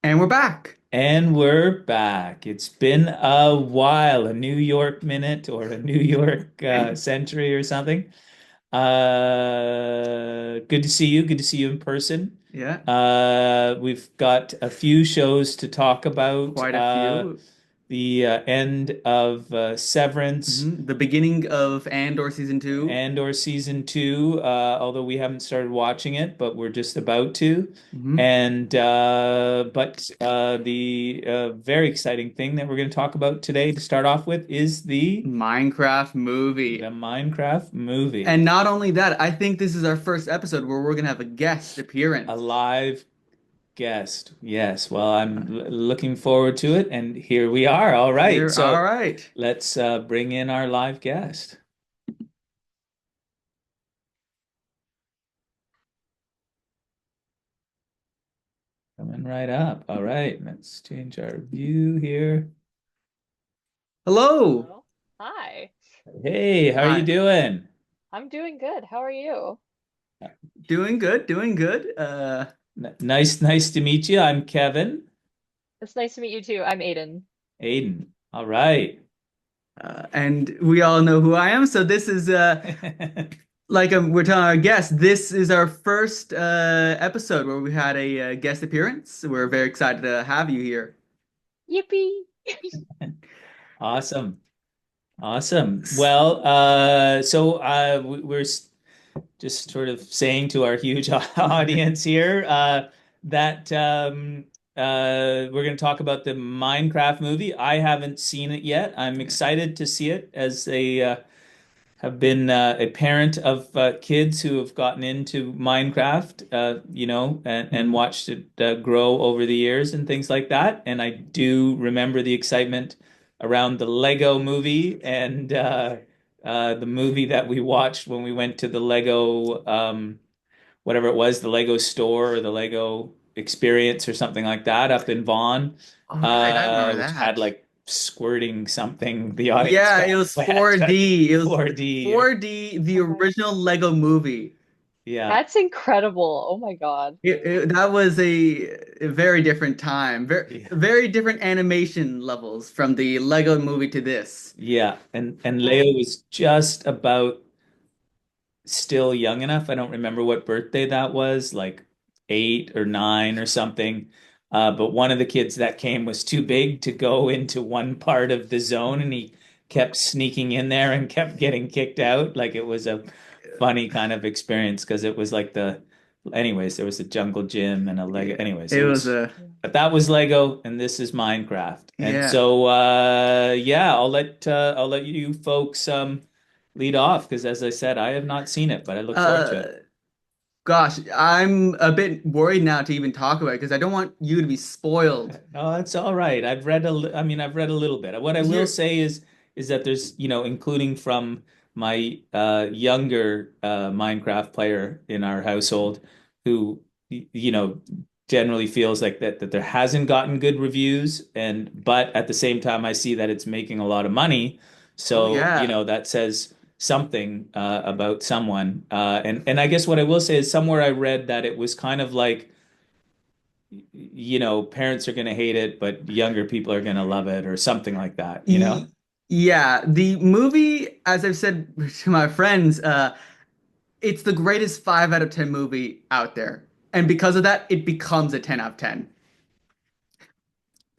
And we're back. And we're back. It's been a while, a New York minute or a New York century or something. Good to see you. Good to see you in person. Yeah, We've got a few shows to talk about. quite a few. The end of Severance The beginning of Andor season two. and or season two, although we haven't started watching it, but we're just about to. hmm And but the very exciting thing that we're going to talk about today to start off with is Minecraft the movie. Minecraft movie, And not only that, I think this is our first episode where we're gonna have a guest a appearance. live guest. Yes, well, I'm looking forward to it, and here we are. All right, Here, all so right. let's bring in our live guest. Coming right up. All right, let's change our view here. Hello. Hello. Hi. Hey, how are you Hi. doing? I'm doing good. How are you? Doing good, doing good. Nice to meet you. I'm Kevin. It's nice to meet you too. I'm Aiden. Aiden. All right. And we all know who I am. So this is we're telling our guests, this is our first episode where we had a guest appearance. We're very excited to have you here. Yippee. Awesome. Awesome. Well, we're just sort of saying to our huge audience here that we're going to talk about the Minecraft movie. I haven't seen it yet. I'm excited to see it as have been a parent of kids who have gotten into Minecraft, and Mhm. watched it grow over the years and things like that. And I do remember the excitement around the Lego movie and the movie that we watched when we went to the Lego, whatever it was, the Lego store or the Lego experience or something like that up in Vaughan, All right, I remember which had that. like squirting something. The audience Yeah, got it was wet, 4D. It was 4D. 4D, the Oh my, original Lego movie. Yeah. that's incredible. Oh my God. That was a very different time. Yeah. Very different animation levels from the Lego movie to this. Yeah. And Yeah. Leo was just about still young enough. I don't remember what birthday that was, like 8 or 9 or something. But one of the kids that came was too big to go into one part of the zone, and he kept sneaking in there and kept getting kicked out. Like it was a funny kind of experience because it was like anyways, there was a jungle gym and a Lego. Yeah, Anyways, it it was was, a but that was Lego, and this is Minecraft. And yeah. so, yeah, I'll let you folks lead off because, as I said, I have not seen it, but I look forward to Uh, it. Gosh, I'm a bit worried now to even talk about it because I don't want you to be spoiled. No, that's all right. I mean, I've read a little bit. What I will Here, say is that there's, including from my younger Minecraft player in our household who, you know, generally feels like that there hasn't gotten good reviews, and but at the same time I see that it's making a lot of money. oh So, yeah. that says something about someone. And I guess what I will say is somewhere I read that it was kind of like parents are going to hate it, but younger people are going to love it or something like that, you know? E Yeah, the movie, as I've said to my friends, it's the greatest 5 out of 10 movie out there. And because of that, it becomes a 10 out of 10.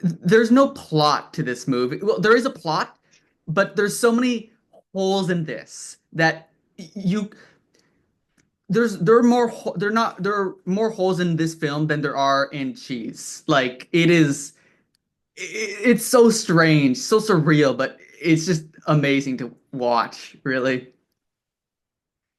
There's no plot to this movie. Well, there is a plot, but there's so many holes in this that you there are more they're not there are more holes in this film than there are in Cheese. Like it's so strange, so surreal, but it's just amazing to watch, really.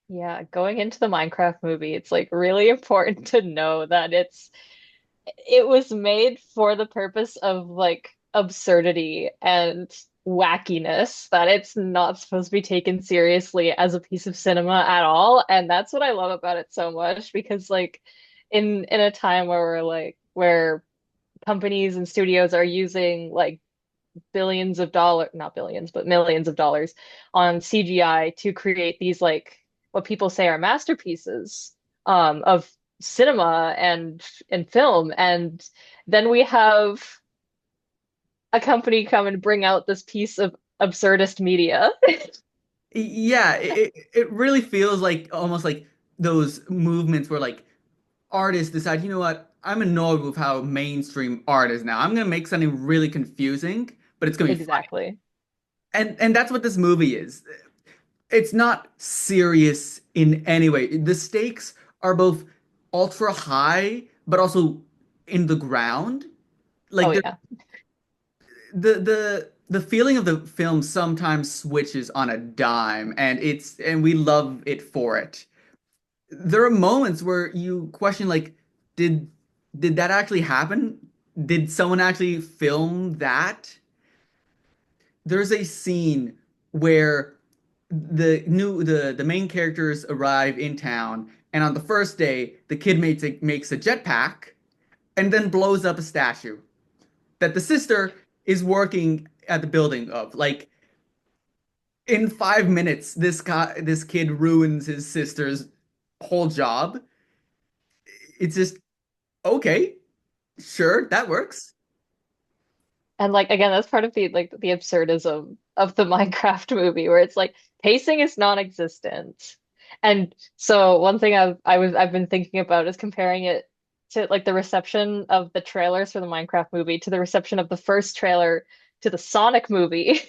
Yeah. Going into the Minecraft movie, it's like really important to know that it was made for the purpose of like absurdity and wackiness, that it's not supposed to be taken seriously as a piece of cinema at all. And that's what I love about it so much because like in a time where we're like where companies and studios are using like billions of dollars, not billions, but millions of dollars on CGI to create these like what people say are masterpieces of cinema and film. And then we have a company come and bring out this piece of absurdist media. Yeah, it really feels like almost like those movements where like artists decide, you know what, I'm annoyed with how mainstream art is now. I'm gonna make something really confusing, but it's gonna be funny. Exactly. And that's what this movie is. It's not serious in any way. The stakes are both ultra high, but also in the ground. Oh Like yeah. the feeling of the film sometimes switches on a dime, and we love it for it. There are moments where you question like, did did that actually happen? Did someone actually film that? There's a scene where the main characters arrive in town, and on the first day, the kid makes a jetpack and then blows up a statue that the sister is working at the building of. Like in 5 minutes, this kid ruins his sister's whole job. It's just okay, sure, that works. And like again, that's part of the absurdism of the Minecraft movie, where it's like pacing is non-existent. And so one thing I've been thinking about is comparing it to like the reception of the trailers for the Minecraft movie to the reception of the first trailer to the Sonic movie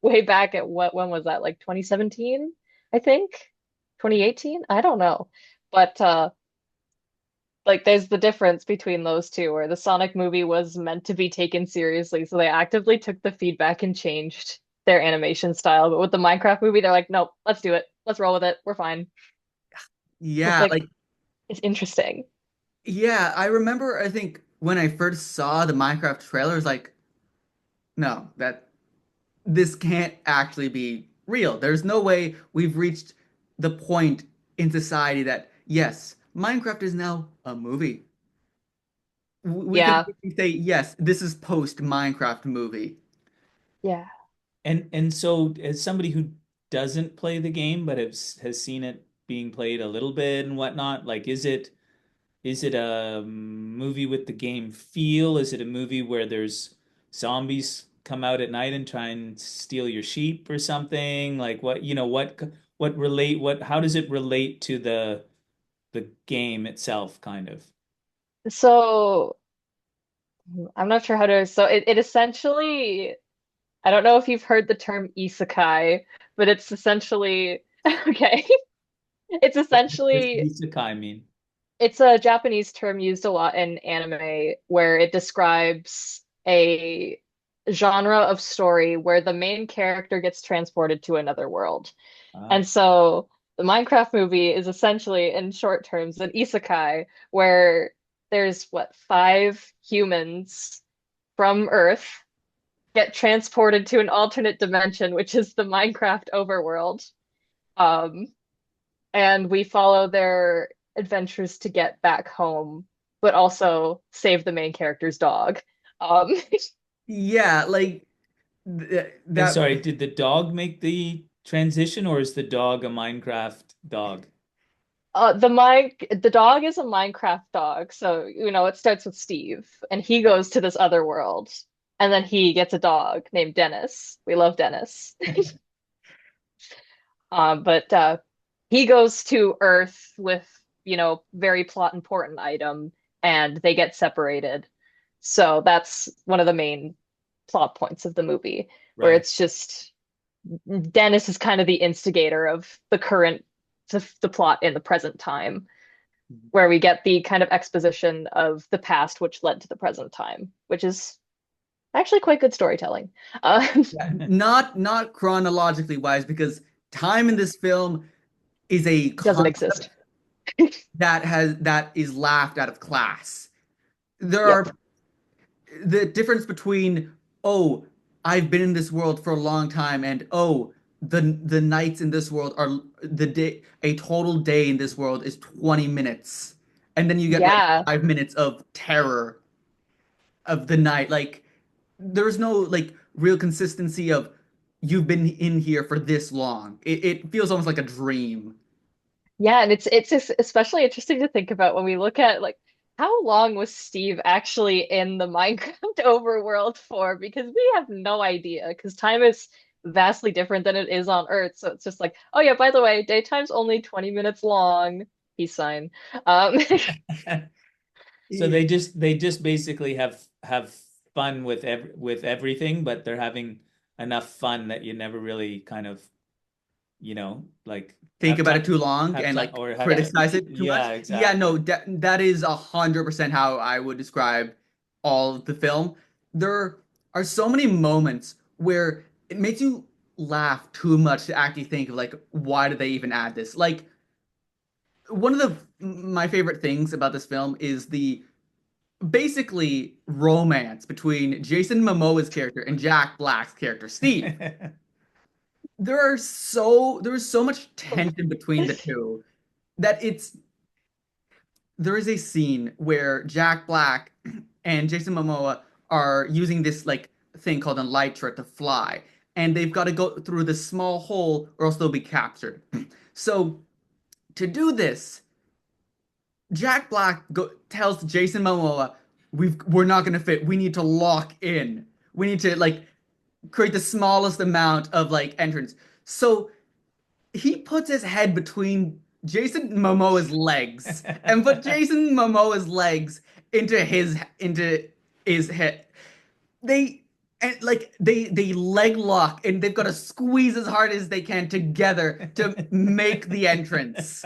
way back at when was that? Like 2017, I think? 2018? I don't know. But like there's the difference between those two, where the Sonic movie was meant to be taken seriously, so they actively took the feedback and changed their animation style. But with the Minecraft movie, they're like, nope, let's do it. Let's roll with it. We're fine. It's Yeah, like like it's interesting. yeah, I remember I think when I first saw the Minecraft trailers, like, no, that this can't actually be real. There's no way we've reached the point in society that, yes, Minecraft is now a movie. We can Yeah. say, yes, this is post Minecraft movie. Yeah. And so as somebody who doesn't play the game but has seen it being played a little bit and whatnot, like is it a movie with the game feel? Is it a movie where there's zombies come out at night and try and steal your sheep or something? Like what how does it relate to the game itself kind of? So I'm not sure how to. So it essentially, I don't know if you've heard the term isekai, but it's essentially okay. It's Does essentially isekai mean? it's a Japanese term used a lot in anime where it describes a genre of story where the main character gets transported to another world. Ah, And so the Minecraft movie is essentially, in short terms, an isekai where there's what, five humans from Earth get transported to an alternate dimension, which is the Minecraft overworld. Um, and we follow their adventures to get back home, but also save the main character's dog. Um, Yeah, like and that. sorry, did the dog make the transition or is the dog a Minecraft dog? the dog is a Minecraft dog, so it starts with Steve, and he goes to this other world, and then he gets a dog named Dennis. We love Dennis. But he goes to Earth with, very plot important item, and they get separated. So that's one of the main plot points of the movie, where Right. it's just Dennis is kind of the instigator of the plot in the present time, where we get the kind of exposition of the past which led to the present time, which is actually quite good storytelling. Yeah, not chronologically wise, because time in this film is a Doesn't exist. concept that is laughed out of class. There are Yep. the difference between, oh, I've been in this world for a long time, and oh, the nights in this world are the day, a total day in this world is 20 minutes. And then you get like Yeah. 5 minutes of terror of the night. Like there's no like real consistency of you've been in here for this long. It feels almost like a dream. Yeah, and it's especially interesting to think about when we look at like how long was Steve actually in the Minecraft overworld for? Because we have no idea, because time is vastly different than it is on Earth. So it's just like, oh yeah, by the way, daytime's only 20 minutes long. Peace sign. Um, So they just basically have fun with with everything, but they're having enough fun that you never really kind of, like Think about it too long have and time like or have criticize it too much. yeah, Yeah, no, exactly. that is 100% how I would describe all of the film. There are so many moments where it makes you laugh too much to actually think of like why did they even add this? Like one of my favorite things about this film is the basically romance between Jason Momoa's character and Jack Black's character Steve. There is so much tension between the two that there is a scene where Jack Black and Jason Momoa are using this like thing called an elytra to fly, and they've got to go through this small hole or else they'll be captured. So to do this, Jack Black tells Jason Momoa, we're not gonna fit. We need to lock in. We need to like create the smallest amount of like entrance. So he puts his head between Jason Momoa's legs and put Jason Momoa's legs into his head. They and like they leg lock and they've got to squeeze as hard as they can together to make the entrance.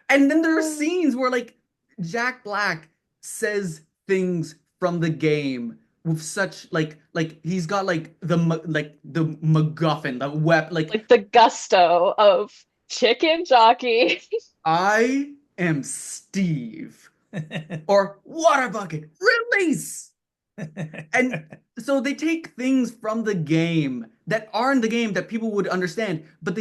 And then there are scenes where like Jack Black says things from the game with such like he's got like the MacGuffin, the web like like the gusto of chicken jockey. I am Steve or water bucket release. And so they take things from the game that are in the game that people would understand, but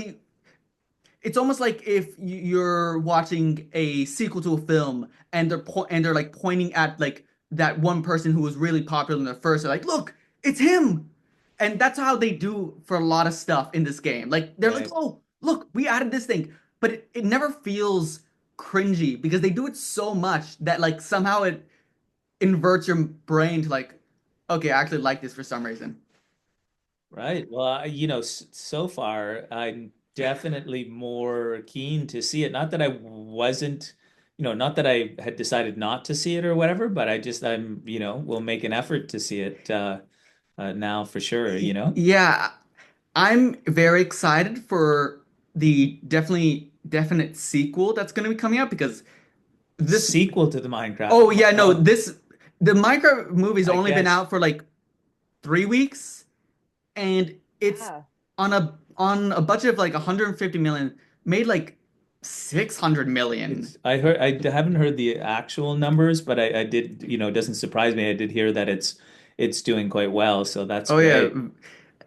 it's almost like if you're watching a sequel to a film and they're like pointing at like that one person who was really popular in the first. They're like, look, it's him, and that's how they do for a lot of stuff in this game. Like they're like, Right. oh, look, we added this thing, but it never feels cringy because they do it so much that like somehow it inverts your brain to like, okay, I actually like this for some reason. Right. Well, so far, I'm definitely more keen to see it. Not that I wasn't, not that I had decided not to see it or whatever, but will make an effort to see it now for sure, Yeah, I'm very excited for the definite sequel that's going to be coming out because this Sequel to the Minecraft. oh yeah, no, Oh, the Minecraft movie's I only been guess. out for like 3 weeks and it's Yeah. on a budget of like 150 million, made like 600 million. I heard, I haven't heard the actual numbers, but I did, it doesn't surprise me. I did hear that it's doing quite well, so that's Oh yeah. great.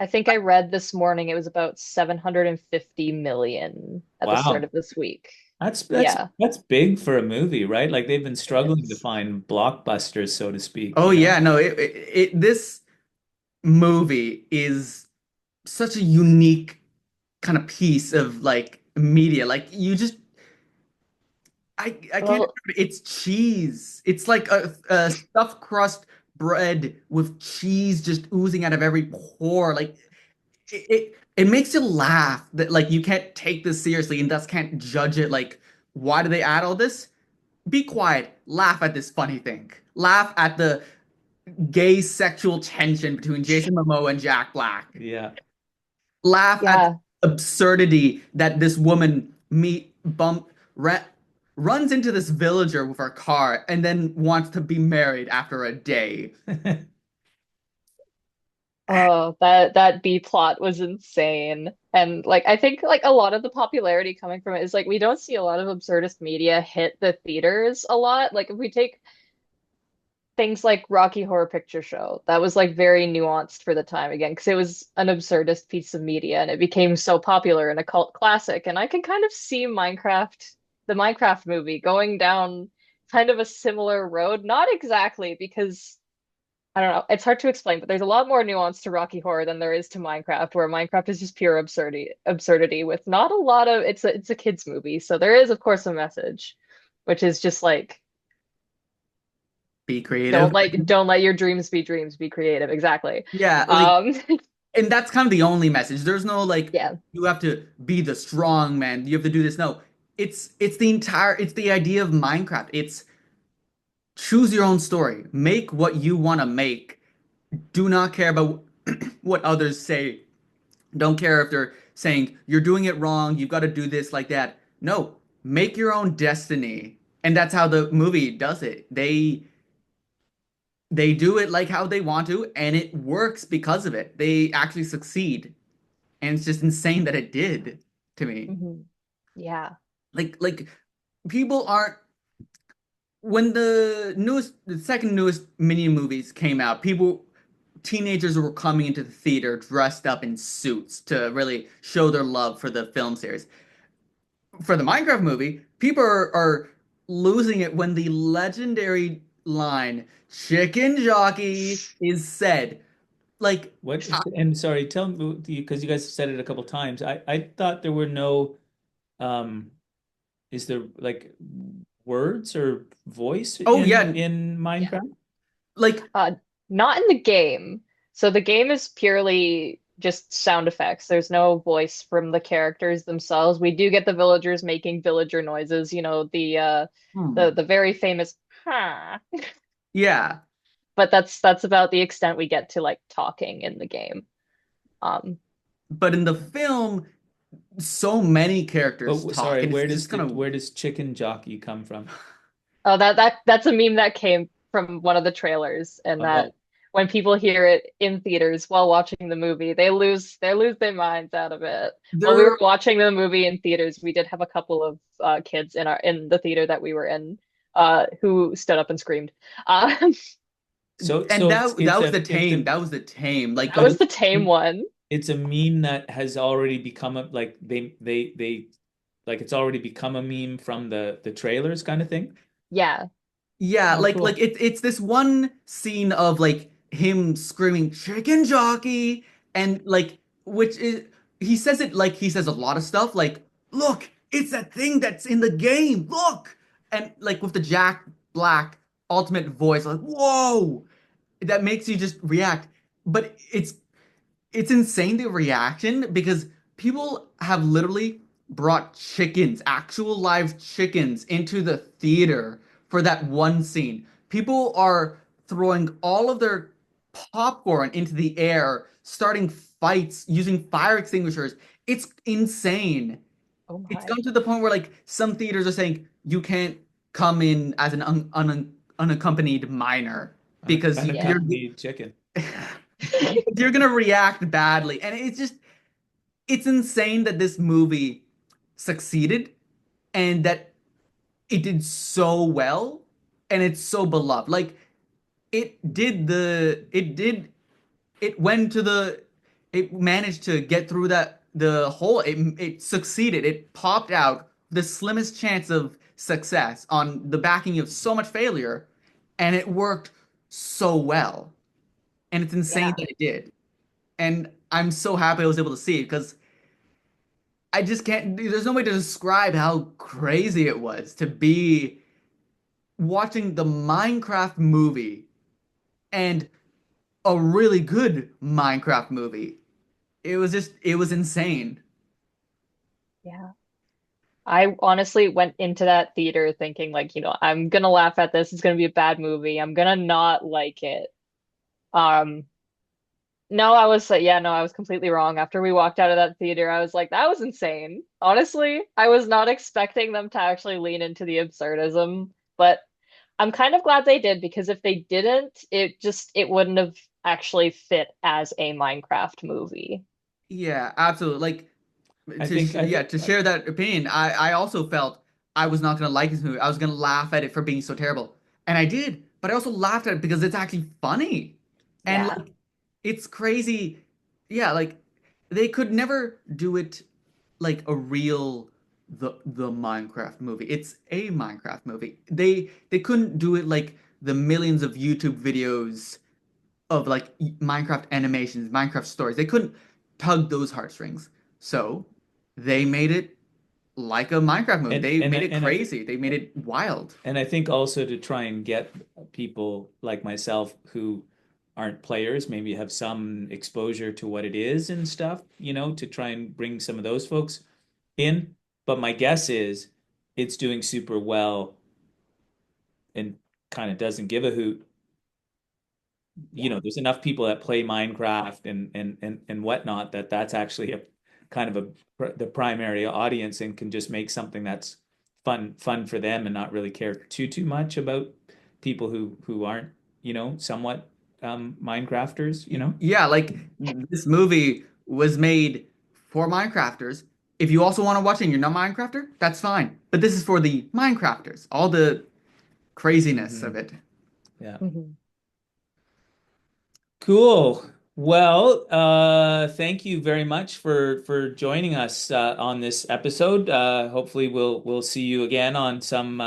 I think I read this morning it was about 750 million at the start Wow. of this week. That's Yeah, that's big for a movie, right? Like they've been it struggling to is. find blockbusters, so to speak, Oh yeah, no, this movie is such a unique kind of piece of like media. Like you just I can't Well, describe it. It's cheese. It's like a stuffed crust bread with cheese just oozing out of every pore. Like it makes you laugh that like you can't take this seriously and thus can't judge it. Like why do they add all this? Be quiet. Laugh at this funny thing. Laugh at the gay sexual tension between Jason Momoa and Jack Black. yeah. Laugh at yeah. the absurdity that this woman meet bump ra runs into this villager with her car and then wants to be married after a day. Oh, that B plot was insane. And like I think like a lot of the popularity coming from it is like we don't see a lot of absurdist media hit the theaters a lot. Like if we take things like Rocky Horror Picture Show, that was like very nuanced for the time again, because it was an absurdist piece of media and it became so popular and a cult classic. And I can kind of see the Minecraft movie going down kind of a similar road. Not exactly, because I don't know, it's hard to explain, but there's a lot more nuance to Rocky Horror than there is to Minecraft, where Minecraft is just pure absurdity with not a lot of it's a kids movie. So there is of course a message, which is just like be creative. Don't let your dreams be dreams, be creative. Exactly. Yeah, like, Um, and that's kind of the only message. There's no like yeah. you have to be the strong man. You have to do this. No, it's the idea of Minecraft. It's choose your own story. Make what you want to make. Do not care about what others say. Don't care if they're saying you're doing it wrong, you've got to do this like that. No, make your own destiny. And that's how the movie does it. They do it like how they want to, and it works because of it. They actually succeed. And it's just insane that it did to me. Hmm. Yeah. Like people aren't when the second newest Minion movies came out, teenagers were coming into the theater dressed up in suits to really show their love for the film series. For the Minecraft movie, people are losing it when the legendary line "Chicken Jockey" is said. Like, What? And sorry, tell me because you guys have said it a couple times. I thought there were no is there like words or voice oh yeah, in Yeah. Minecraft? like Uh, Not in the game. So the game is purely just sound effects. There's no voice from the characters themselves. We do get the villagers making villager noises, hmm, the very famous huh. yeah, But that's about the extent we get to like talking in the game. Um, but in the film, so many characters But talk, sorry, and it's just kind of where does chicken jockey come from? oh, that's a meme that came from one of the trailers, and Oh, that when people hear it in theaters while watching the movie, they lose their minds out of it. While we there. were watching the movie in theaters, we did have a couple of kids in the theater that we were in who stood up and screamed. Um, And so that was the tame. That was the tame. Like, that but was the tame one. it's a meme that has already become a like they like it's already become a meme from the trailers kind of thing. Yeah. yeah, Oh, like cool. it's this one scene of like him screaming "Chicken Jockey" and like which is he says it like he says a lot of stuff like, "Look, it's that thing that's in the game. Look!" And like with the Jack Black ultimate voice, like, "Whoa!" That makes you just react. But it's insane the reaction because people have literally brought chickens, actual live chickens, into the theater for that one scene. People are throwing all of their popcorn into the air, starting fights using fire extinguishers. It's insane. Oh It's my. gone to the point where like some theaters are saying you can't come in as an unaccompanied minor because Yeah. Unaccompanied chicken. you're gonna react badly. And it's insane that this movie succeeded and that it did so well and it's so beloved. Like it went to the it managed to get through the hole. It succeeded. It popped out the slimmest chance of success on the backing of so much failure, and it worked so well. And it's insane Yeah. that it did. And I'm so happy I was able to see it because I just can't. There's no way to describe how crazy it was to be watching the Minecraft movie and a really good Minecraft movie. It was insane. Yeah. I honestly went into that theater thinking like, I'm gonna laugh at this. It's gonna be a bad movie. I'm gonna not like it. Um, no, I was like, yeah, no, I was completely wrong. After we walked out of that theater, I was like, that was insane. Honestly, I was not expecting them to actually lean into the absurdism, but I'm kind of glad they did because if they didn't, it wouldn't have actually fit as a Minecraft movie. Yeah, absolutely. I Yeah, think to share that opinion, I also felt I was not gonna like this movie. I was gonna laugh at it for being so terrible, and I did. But I also laughed at it because it's actually funny, and Yeah. like it's crazy. Yeah, like they could never do it like a real the Minecraft movie. It's a Minecraft movie. They couldn't do it like the millions of YouTube videos of like Minecraft animations, Minecraft stories. They couldn't tug those heartstrings. So they made it like a Minecraft movie. And They and made I- it and I, crazy. They made it wild. and I think also to try and get people like myself who aren't players, maybe have some exposure to what it is and stuff, to try and bring some of those folks in. But my guess is it's doing super well and kind of doesn't give a hoot. There's enough people that play Minecraft and whatnot that's actually a kind of the primary audience and can just make something that's fun for them and not really care too much about people who aren't, somewhat Minecrafters. Yeah, like this movie was made for Minecrafters. If you also want to watch it and you're not Minecrafter, that's fine. But this is for the Minecrafters. All the craziness of Mhm. it. Yeah. Mhm. Cool. Well, thank you very much for joining us on this episode. Hopefully, we'll see you again on some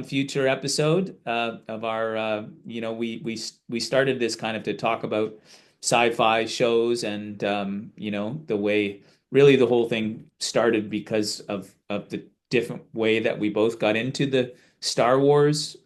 future episode of our. We started this kind of to talk about sci-fi shows and the way really the whole thing started because of the different way that we both got into the Star Wars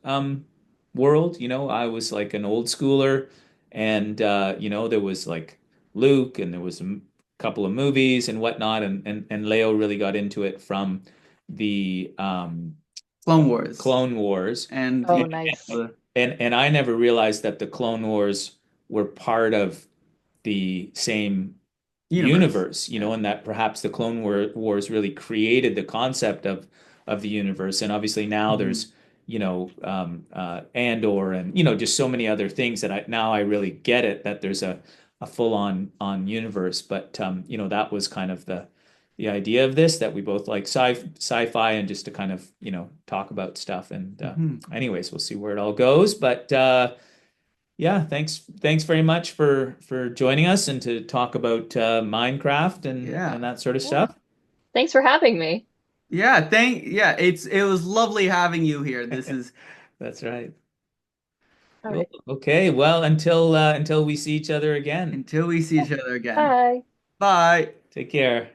world. I was like an old schooler and there was like Luke and there was a couple of movies and whatnot and Leo really got into it from the Clone Wars. Clone Wars And Oh, and, nice. and I never realized that the Clone Wars were part of the same universe. universe, Yeah. and that perhaps the Wars really created the concept of the universe. And obviously now there's, Andor and, just so many other things that I really get it that there's a full on universe. But, that was kind of the idea of this, that we both like sci-fi and just to kind of, talk about stuff. And, Mhm. anyways, we'll see where it all goes. But, yeah, thanks very much for joining us and to talk about Minecraft and Yeah. that sort of Yeah. stuff. Thanks for having me. Yeah, it was lovely having you here. This is That's right. All Cool. right. Okay, well, until we see each other again. until we see each other again. Bye. Bye. Take care.